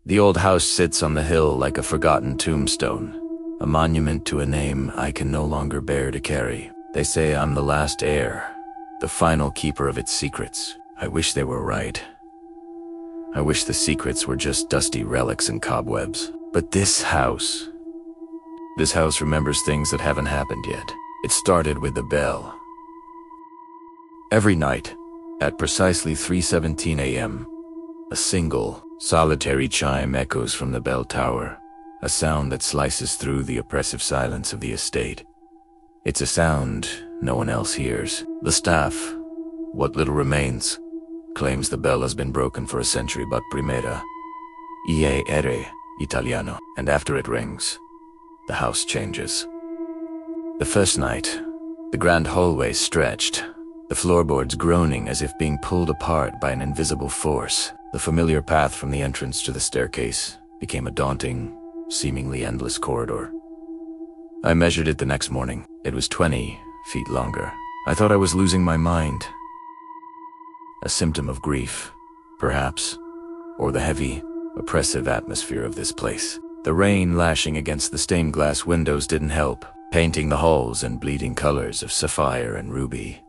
The old house sits on the hill like a forgotten tombstone, a monument to a name I can no longer bear to carry. They say I'm the last heir, the final keeper of its secrets. I wish they were right. I wish the secrets were just dusty relics and cobwebs. But this house remembers things that haven't happened yet. It started with the bell. Every night, at precisely 3:17 a.m., a single, solitary chime echoes from the bell tower, a sound that slices through the oppressive silence of the estate. It's a sound no one else hears. The staff, what little remains, claims the bell has been broken for a century, but primera, era italiano, and after it rings, the house changes. The first night, the grand hallway stretched, the floorboards groaning as if being pulled apart by an invisible force. The familiar path from the entrance to the staircase became a daunting, seemingly endless corridor. I measured it the next morning. It was 20 feet longer. I thought I was losing my mind. A symptom of grief, perhaps, or the heavy, oppressive atmosphere of this place. The rain lashing against the stained glass windows didn't help, painting the halls in bleeding colors of sapphire and ruby,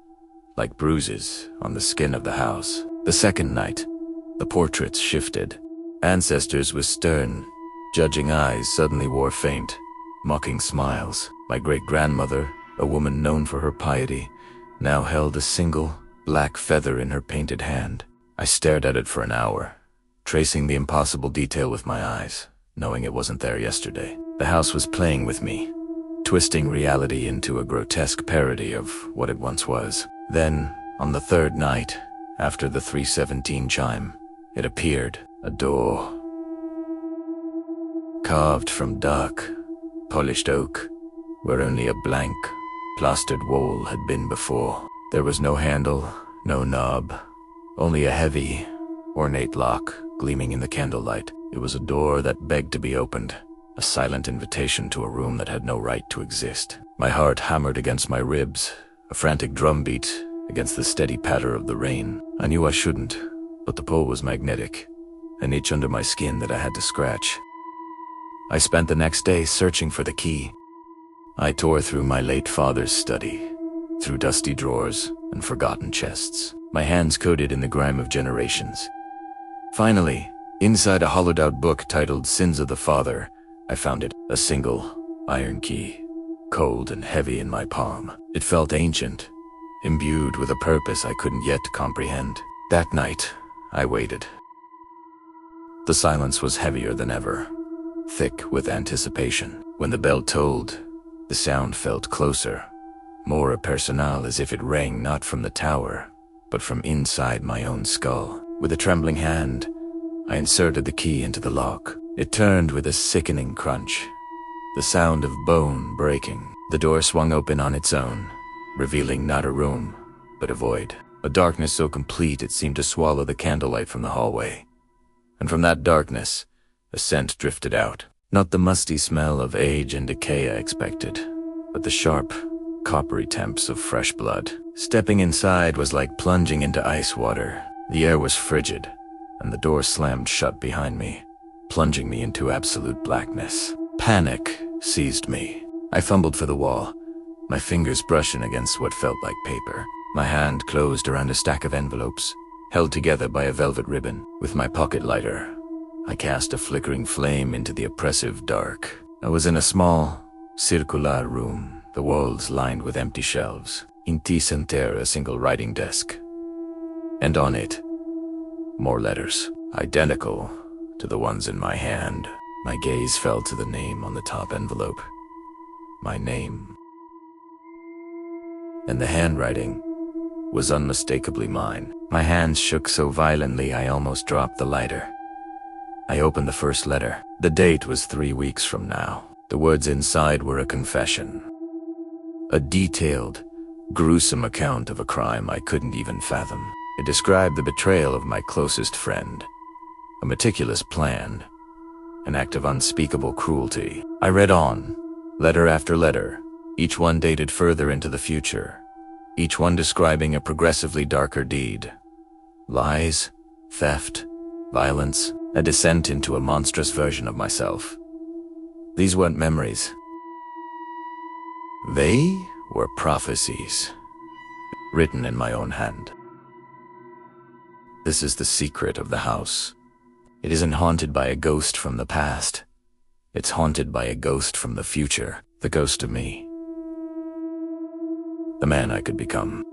like bruises on the skin of the house. The second night, the portraits shifted. Ancestors with stern, judging eyes suddenly wore faint, mocking smiles. My great-grandmother, a woman known for her piety, now held a single, black feather in her painted hand. I stared at it for an hour, tracing the impossible detail with my eyes, knowing it wasn't there yesterday. The house was playing with me, twisting reality into a grotesque parody of what it once was. Then, on the third night, after the 3:17 chime, it appeared, a door. Carved from dark, polished oak, where only a blank, plastered wall had been before. There was no handle, no knob, only a heavy, ornate lock gleaming in the candlelight. It was a door that begged to be opened, a silent invitation to a room that had no right to exist. My heart hammered against my ribs, a frantic drumbeat against the steady patter of the rain. I knew I shouldn't, but the pull was magnetic, an itch under my skin that I had to scratch. I spent the next day searching for the key. I tore through my late father's study, through dusty drawers and forgotten chests, my hands coated in the grime of generations. Finally, inside a hollowed-out book titled Sins of the Father, I found it, a single, iron key, cold and heavy in my palm. It felt ancient, imbued with a purpose I couldn't yet comprehend. That night, I waited. The silence was heavier than ever, thick with anticipation. When the bell tolled, the sound felt closer, more impersonal, as if it rang not from the tower, but from inside my own skull. With a trembling hand, I inserted the key into the lock. It turned with a sickening crunch, the sound of bone breaking. The door swung open on its own, revealing not a room, but a void. A darkness so complete it seemed to swallow the candlelight from the hallway. And from that darkness, a scent drifted out. Not the musty smell of age and decay I expected, but the sharp, coppery temps of fresh blood. Stepping inside was like plunging into ice water. The air was frigid, and the door slammed shut behind me, plunging me into absolute blackness. Panic seized me. I fumbled for the wall, my fingers brushing against what felt like paper. My hand closed around a stack of envelopes, held together by a velvet ribbon. With my pocket lighter, I cast a flickering flame into the oppressive dark. I was in a small, circular room, the walls lined with empty shelves. In T center, a single writing desk. And on it, more letters, identical to the ones in my hand. My gaze fell to the name on the top envelope. My name. And the handwriting was unmistakably mine. My hands shook so violently I almost dropped the lighter. I opened the first letter. The date was 3 weeks from now. The words inside were a confession. A detailed, gruesome account of a crime I couldn't even fathom. It described the betrayal of my closest friend, a meticulous plan, an act of unspeakable cruelty. I read on, letter after letter, each one dated further into the future, each one describing a progressively darker deed. Lies, theft, violence, A descent into a monstrous version of myself. These weren't memories. They were prophecies, written in my own hand. This is the secret of the house. It isn't haunted by a ghost from the past. It's haunted by a ghost from the future, the ghost of me. The man I could become.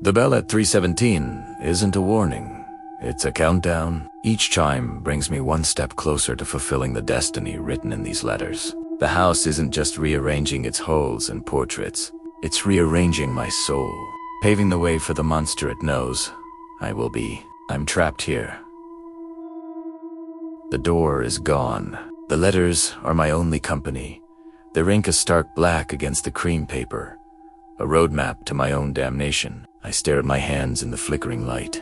The bell at 3:17 isn't a warning. It's a countdown. Each chime brings me one step closer to fulfilling the destiny written in these letters. The house isn't just rearranging its holes and portraits. It's rearranging my soul, paving the way for the monster it knows I will be. I'm trapped here. The door is gone. The letters are my only company. Their ink is stark black against the cream paper. A roadmap to my own damnation. I stare at my hands in the flickering light.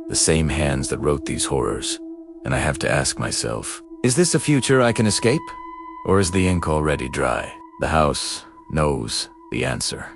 The same hands that wrote these horrors. And I have to ask myself, is this a future I can escape? Or is the ink already dry? The house knows the answer.